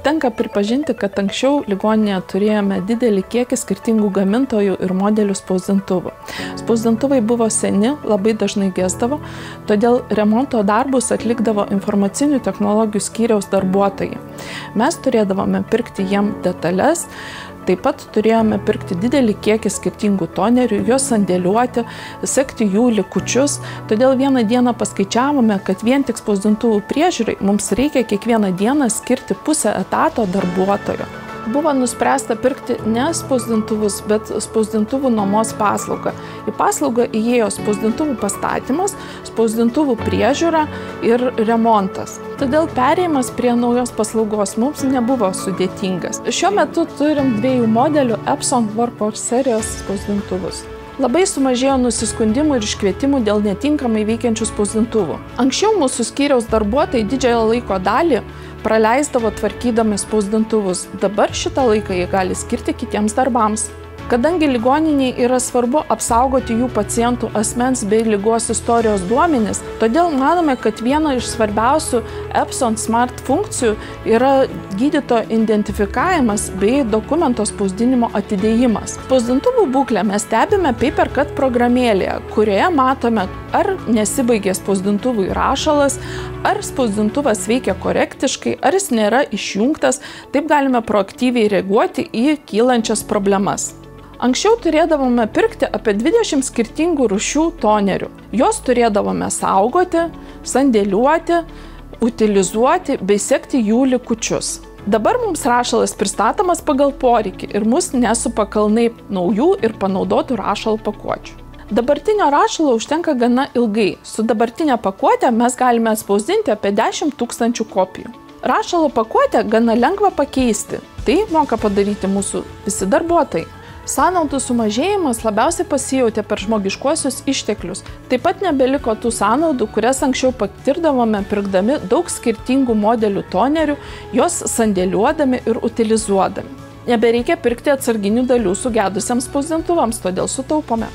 Tenka pripažinti, kad anksčiau ligoninėje turėjome didelį kiekį skirtingų gamintojų ir modelių spausdintuvų. Spausdintuvai buvo seni, labai dažnai gesdavo, todėl remonto darbus atlikdavo informacinių technologijų skyriaus darbuotojai. Mes turėdavome pirkti jiem detalės, taip pat turėjome pirkti didelį kiekį skirtingų tonerių, juos sandėliuoti, sekti jų likučius. Todėl vieną dieną paskaičiavome, kad vien tik spausdintuvų priežiūrai mums reikia kiekvieną dieną skirti pusę etato darbuotojo. Buvo nuspręsta pirkti ne spausdintuvus, bet spausdintuvų nuomos paslaugą. Į paslaugą įėjo spausdintuvų pastatymas, spausdintuvų priežiūra ir remontas. Todėl perėjimas prie naujos paslaugos mums nebuvo sudėtingas. Šiuo metu turim 2 modelių Epson Workforce serijos spausdintuvus. Labai sumažėjo nusiskundimų ir iškvietimų dėl netinkamai veikiančių spausdintuvų. Anksčiau mūsų skyriaus darbuotojai didžiąją laiko dalį praleisdavo tvarkydami spausdintuvus. Dabar šitą laiką jie gali skirti kitiems darbams. Kadangi ligoniniai yra svarbu apsaugoti jų pacientų asmens bei ligos istorijos duomenis, todėl manome, kad viena iš svarbiausių Epson Smart funkcijų yra gydytojo identifikavimas bei dokumento spausdinimo atidėjimas. Spausdintuvų būklę mes stebime PaperCut programėlėje, kurioje matome, ar nesibaigė spausdintuvui rašalas, ar spausdintuvas veikia korektiškai, ar jis nėra išjungtas. Taip galime proaktyviai reaguoti į kylančias problemas. Anksčiau turėdavome pirkti apie 20 skirtingų rūšių tonerių. Jos turėdavome saugoti, sandėliuoti, utilizuoti bei sekti jų likučius. Dabar mums rašalas pristatomas pagal poreikį ir mus nesupa kalnai naujų ir panaudotų rašalo pakuočių. Dabartinio rašalo užtenka gana ilgai. Su dabartinė pakuotė mes galime atspausdinti apie 10 000 kopijų. Rašalo pakuotę gana lengva pakeisti. Tai moka padaryti mūsų visi darbuotojai. Sąnaudų sumažėjimas labiausiai pasijautė per žmogiškuosius išteklius. Taip pat nebeliko tų sąnaudų, kurias anksčiau patirdavome pirkdami daug skirtingų modelių tonerių, juos sandėliuodami ir utilizuodami. Nebereikia pirkti atsarginių dalių sugedusiems spausdintuvams, todėl sutaupome.